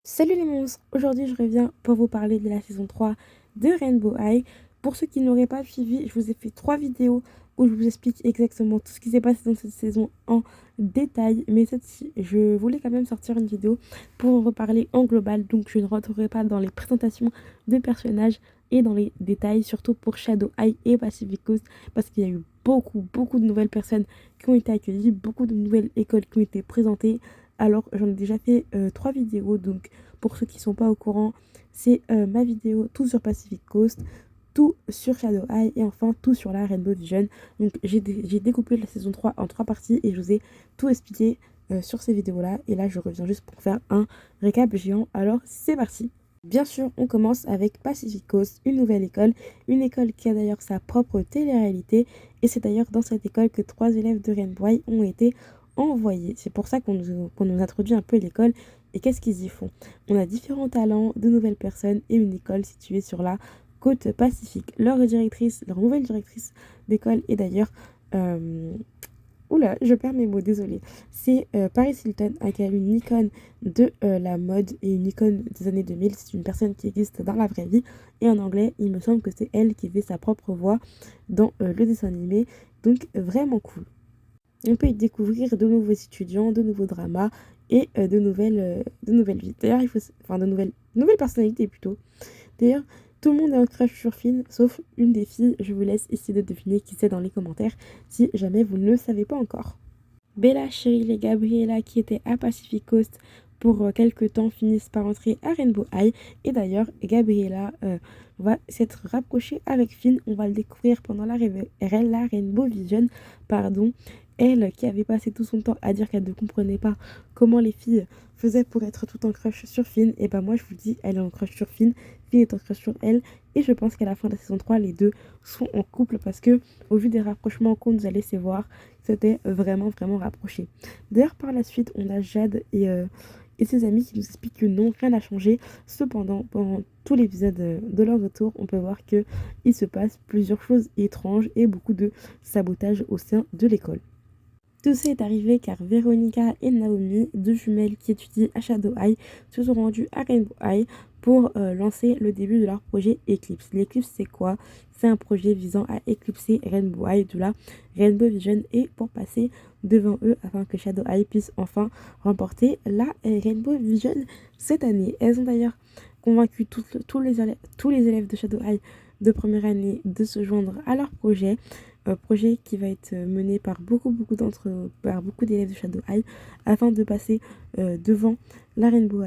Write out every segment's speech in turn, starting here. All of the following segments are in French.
Salut les monstres! Aujourd'hui, je reviens pour vous parler de la saison 3 de Rainbow High. Pour ceux qui n'auraient pas suivi, je vous ai fait 3 vidéos où je vous explique exactement tout ce qui s'est passé dans cette saison en détail. Mais cette-ci, je voulais quand même sortir une vidéo pour en reparler en global. Donc, je ne rentrerai pas dans les présentations de personnages et dans les détails, surtout pour Shadow High et Pacific Coast, parce qu'il y a eu beaucoup de nouvelles personnes qui ont été accueillies, beaucoup de nouvelles écoles qui ont été présentées. Alors, j'en ai déjà fait 3 vidéos, donc pour ceux qui ne sont pas au courant, c'est ma vidéo tout sur Pacific Coast, tout sur Shadow Eye et enfin tout sur la Rainbow Vision. Donc j'ai découpé la saison 3 en 3 parties et je vous ai tout expliqué sur ces vidéos-là. Et là, je reviens juste pour faire un récap géant. Alors, c'est parti! Bien sûr, on commence avec Pacific Coast, une nouvelle école, une école qui a d'ailleurs sa propre télé-réalité. Et c'est d'ailleurs dans cette école que 3 élèves de Rainbow High ont été envoyés. C'est pour ça qu'on nous introduit un peu l'école et qu'est-ce qu'ils y font. On a différents talents, de nouvelles personnes et une école située sur la côte pacifique. Leur directrice, leur nouvelle directrice d'école est d'ailleurs... Oula, je perds mes mots, désolée. C'est Paris Hilton, aka une icône de la mode et une icône des années 2000. C'est une personne qui existe dans la vraie vie. Et en anglais, il me semble que c'est elle qui fait sa propre voix dans le dessin animé. Donc vraiment cool. On peut y découvrir de nouveaux étudiants, de nouveaux dramas et de nouvelles vies. D'ailleurs, enfin de nouvelles personnalités plutôt. D'ailleurs, tout le monde est en crush sur Finn, sauf une des filles. Je vous laisse essayer de deviner qui c'est dans les commentaires, si jamais vous ne le savez pas encore. Bella, Cheryl et Gabriella, qui étaient à Pacific Coast pour quelques temps, finissent par entrer à Rainbow High. Et d'ailleurs, Gabriella va s'être rapprochée avec Finn. On va le découvrir pendant la Rainbow Vision. Pardon. Elle, qui avait passé tout son temps à dire qu'elle ne comprenait pas comment les filles faisaient pour être tout en crush sur Finn, et ben moi je vous dis, elle est en crush sur Finn, Finn est en crush sur elle. Et je pense qu'à la fin de la saison 3, les deux sont en couple parce que, au vu des rapprochements qu'on nous a laissé voir, c'était vraiment rapproché. D'ailleurs, par la suite, on a Jade et ses amis qui nous expliquent que non, rien n'a changé. Cependant, pendant tout l'épisode de leur retour, on peut voir qu'il se passe plusieurs choses étranges et beaucoup de sabotage au sein de l'école. Tout ça est arrivé car Véronica et Naomi, deux jumelles qui étudient à Shadow High, se sont rendues à Rainbow High pour lancer le début de leur projet Eclipse. L'Eclipse, c'est quoi? C'est un projet visant à éclipser Rainbow High de la Rainbow Vision et pour passer devant eux afin que Shadow High puisse enfin remporter la Rainbow Vision cette année. Elles ont d'ailleurs convaincu tous les élèves de Shadow High de première année de se joindre à leur projet. Projet qui va être mené par par beaucoup d'élèves de Shadow High afin de passer devant la Rainbow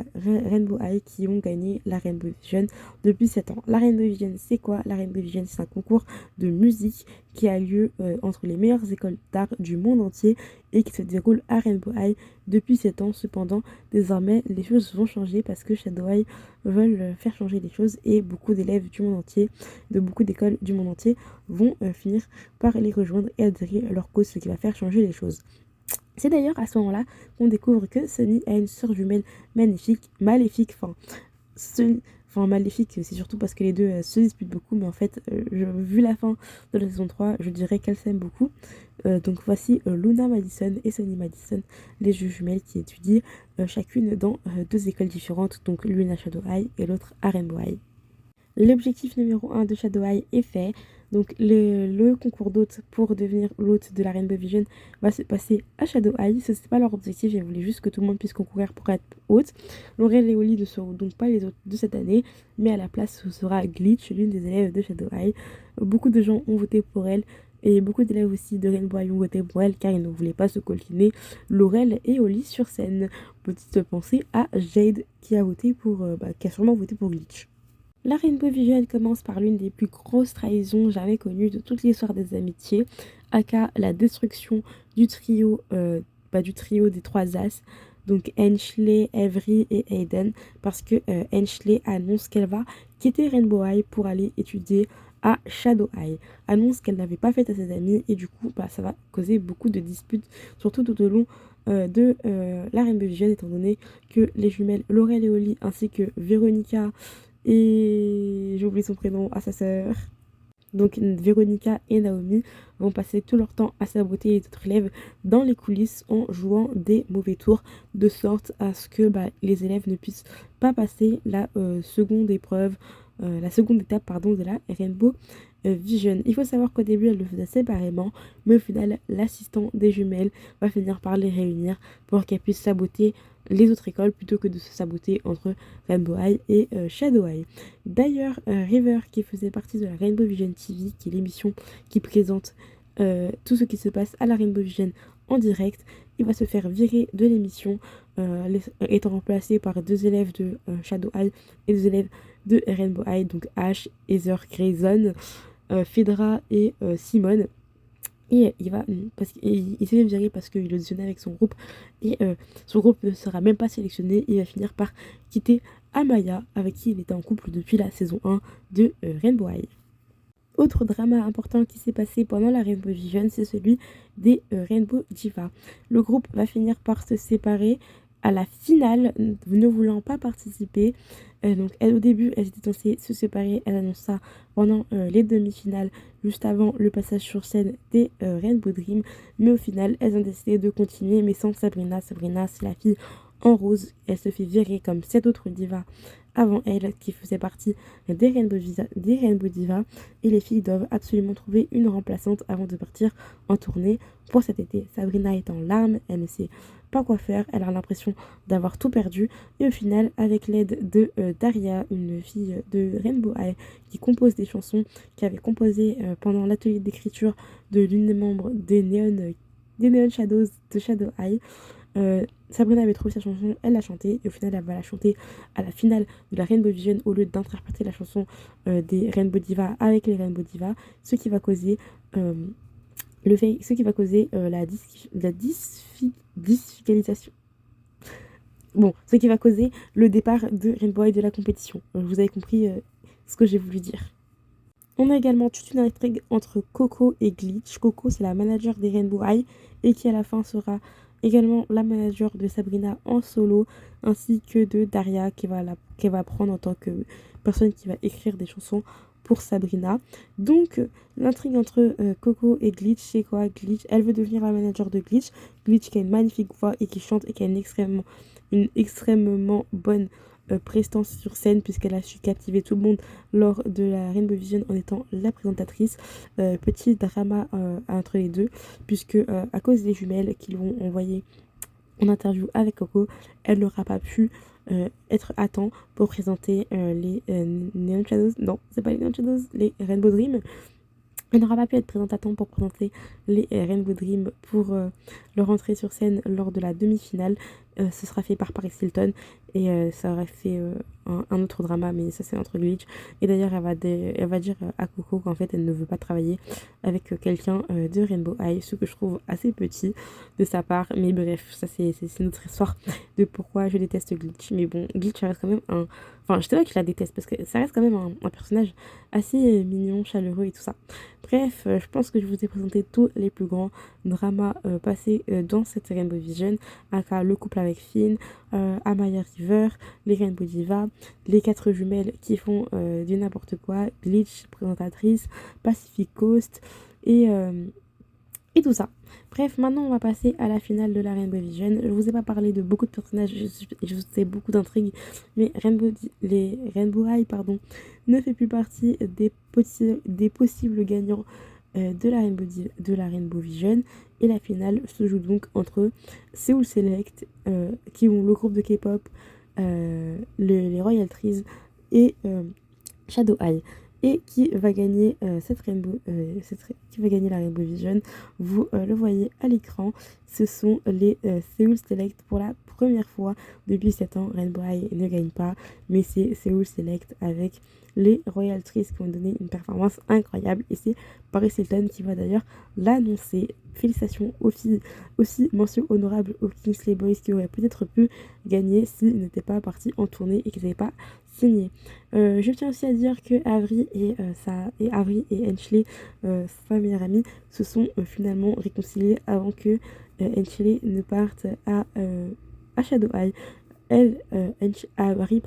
High qui ont gagné la Rainbow Vision depuis 7 ans. La Rainbow Vision, c'est quoi? La Rainbow Vision, c'est un concours de musique qui a lieu entre les meilleures écoles d'art du monde entier et qui se déroule à Rainbow High depuis 7 ans. Cependant, désormais, les choses vont changer parce que Shadow High veulent faire changer les choses et beaucoup d'élèves du monde entier, de beaucoup d'écoles du monde entier vont finir par les rejoindre et adhérer à leur cause, ce qui va faire changer les choses. C'est d'ailleurs à ce moment-là qu'on découvre que Sunny a une sœur jumelle maléfique, maléfique, c'est surtout parce que les deux se disputent beaucoup, mais en fait, vu la fin de la saison 3, je dirais qu'elles s'aiment beaucoup. Donc voici Luna Madison et Sunny Madison, les deux jumelles qui étudient chacune dans deux écoles différentes, donc l'une à Shadow High et l'autre à Rainbow High. L'objectif numéro 1 de Shadow High est fait. Donc le concours d'hôtes pour devenir l'hôte de la Rainbow Vision va se passer à Shadow High. Ce n'est pas leur objectif, ils voulaient juste que tout le monde puisse concourir pour être hôte. Laurel et Oli ne seront donc pas les hôtes de cette année, mais à la place ce sera Glitch, l'une des élèves de Shadow High. Beaucoup de gens ont voté pour elle. Et beaucoup d'élèves aussi de Rainbow High ont voté pour elle car ils ne voulaient pas se coltiner Laurel et Oli sur scène. Petite pensée à Jade qui a qui a sûrement voté pour Glitch. La Rainbow Vision commence par l'une des plus grosses trahisons jamais connues de toute l'histoire des amitiés, aka la destruction du trio des trois As, donc Enschley, Avery et Aiden, parce que Enschley annonce qu'elle va quitter Rainbow High pour aller étudier à Shadow High. Annonce qu'elle n'avait pas faite à ses amis et du coup ça va causer beaucoup de disputes, surtout tout au long de la Rainbow Vision, étant donné que les jumelles Laurel et Holly ainsi que Veronica et j'ai oublié son prénom à sa sœur. Donc Véronica et Naomi vont passer tout leur temps à saboter les autres élèves dans les coulisses en jouant des mauvais tours, de sorte à ce que les élèves ne puissent pas passer la seconde étape de la Rainbow Vision. Il faut savoir qu'au début, elle le faisait séparément, mais au final, l'assistant des jumelles va finir par les réunir pour qu'elles puissent saboter les autres écoles plutôt que de se saboter entre Rainbow High et Shadow High. D'ailleurs, River, qui faisait partie de la Rainbow Vision TV, qui est l'émission qui présente tout ce qui se passe à la Rainbow Vision en direct, il va se faire virer de l'émission, étant remplacé par deux élèves de Shadow High et deux élèves de Rainbow High, donc Ash, Heather, Grayson, Phaedra et Simone. Et il s'est fait virer parce qu'il auditionnait avec son groupe. Et son groupe ne sera même pas sélectionné. Il va finir par quitter Amaya, avec qui il était en couple depuis la saison 1 de Rainbow High. Autre drama important qui s'est passé pendant la Rainbow Vision, c'est celui des Rainbow Diva. Le groupe va finir par se séparer à la finale, ne voulant pas participer. Donc au début, elles étaient censées se séparer. Elle annonce ça pendant les demi-finales, juste avant le passage sur scène des Rainbow Dream. Mais au final, elles ont décidé de continuer, mais sans Sabrina. Sabrina, c'est la fille en rose. Elle se fait virer comme 7 autres divas avant elle, qui faisait partie des Rainbow Diva. Et les filles doivent absolument trouver une remplaçante avant de partir en tournée pour cet été. Sabrina est en larmes, elle ne sait pas quoi faire, elle a l'impression d'avoir tout perdu. Et au final, avec l'aide de Daria, une fille de Rainbow High qui compose des chansons, qui avait composé pendant l'atelier d'écriture de l'une des membres des Neon Shadows de Shadow High, Sabrina avait trouvé sa chanson, elle l'a chantée, et au final elle va la chanter à la finale de la Rainbow Vision au lieu d'interpréter la chanson des Rainbow Diva avec les Rainbow Diva, ce qui va causer disfigalisation. Bon, ce qui va causer le départ de Rainbow High de la compétition. Vous avez compris ce que j'ai voulu dire. On a également toute une intrigue entre Coco et Glitch. Coco, c'est la manager des Rainbow High et qui à la fin sera également la manager de Sabrina en solo, ainsi que de Daria qui va prendre en tant que personne qui va écrire des chansons pour Sabrina. Donc l'intrigue entre Coco et Glitch, c'est quoi? Glitch, elle veut devenir la manager de Glitch. Glitch qui a une magnifique voix et qui chante et qui a une extrêmement bonne prestance sur scène, puisqu'elle a su captiver tout le monde lors de la Rainbow Vision en étant la présentatrice. Petit drama entre les deux, puisque à cause des jumelles qu'ils vont envoyer en interview avec Coco, elle n'aura pas pu être à temps pour présenter les Neon Shadows. Non, c'est pas les Neon Shadows, les Rainbow Dream. Elle n'aura pas pu être présente à temps pour présenter les Rainbow Dream pour leur entrée sur scène lors de la demi-finale. Ce sera fait par Paris Hilton et ça aurait fait un autre drama, mais ça c'est entre Glitch. Et d'ailleurs elle va dire à Coco qu'en fait elle ne veut pas travailler avec quelqu'un de Rainbow High, ce que je trouve assez petit de sa part. Mais bref, ça c'est notre histoire de pourquoi je déteste Glitch. Mais bon, Glitch ça reste quand même un... Enfin, je sais pas que je la déteste parce que ça reste quand même un personnage assez mignon, chaleureux et tout ça. Bref, je pense que je vous ai présenté tous les plus grands dramas passés dans cette Rainbow Vision, aka le couple avec Finn, Amaya River, les Rainbow Diva, les 4 jumelles qui font du n'importe quoi, Glitch, présentatrice, Pacific Coast et tout ça. Bref, maintenant on va passer à la finale de la Rainbow Vision. Je vous ai pas parlé de beaucoup de personnages, je vous ai beaucoup d'intrigues, mais les Rainbow High ne fait plus partie des possibles gagnants de la Rainbow Vision. Et la finale se joue donc entre Seoul Select, qui ont le groupe de K-pop, les Royal Trees et Shadow High. Et qui va gagner qui va gagner la Rainbow Vision. Vous le voyez à l'écran, ce sont les Seoul Select pour la première fois depuis 7 ans. Rainbow High ne gagne pas, mais c'est Seoul Select avec les Royal Trees qui ont donné une performance incroyable. Et c'est Paris Hilton qui va d'ailleurs l'annoncer. Félicitations aux filles. Aussi, mention honorable aux Kingsley Boys qui auraient peut-être pu gagner s'ils n'étaient pas partis en tournée et qu'ils n'avaient pas signé. Je tiens aussi à dire que Avery et Enchley, sa meilleure amie, se sont finalement réconciliés avant que Enchley ne parte à Shadow High. Avery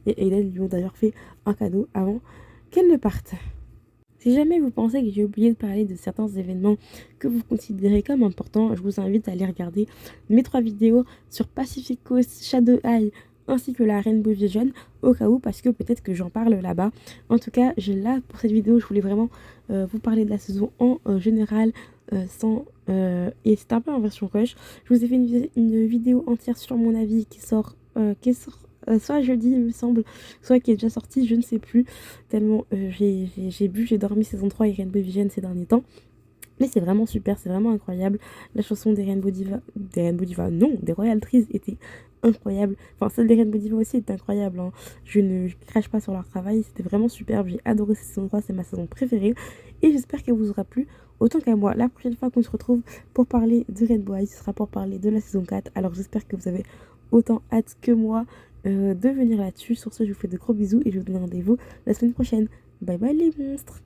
et Aiden lui ont d'ailleurs fait un cadeau avant qu'elle ne parte. Si jamais vous pensez que j'ai oublié de parler de certains événements que vous considérez comme importants, je vous invite à aller regarder mes 3 vidéos sur Pacific Coast, Shadow Eye ainsi que la Rainbow Vision, au cas où, parce que peut-être que j'en parle là-bas. En tout cas, là, pour cette vidéo, je voulais vraiment vous parler de la saison en général, et c'est un peu en version rush. Je vous ai fait une vidéo entière sur mon avis qui sort soit jeudi, il me semble, soit qui est déjà sorti, je ne sais plus, tellement j'ai dormi saison 3 et Rainbow Vision ces derniers temps. Mais c'est vraiment super, c'est vraiment incroyable. La chanson des Rainbow Diva, non, des Royal Trees était incroyable. Enfin, celle des Rainbow Diva aussi était incroyable, hein. Je ne crache pas sur leur travail, c'était vraiment superbe. J'ai adoré cette saison 3, c'est ma saison préférée. Et j'espère qu'elle vous aura plu autant qu'à moi. La prochaine fois qu'on se retrouve pour parler de Rainbow High, ce sera pour parler de la saison 4. Alors j'espère que vous avez autant hâte que moi de venir là-dessus. Sur ce, je vous fais de gros bisous et je vous donne rendez-vous la semaine prochaine. Bye bye les monstres!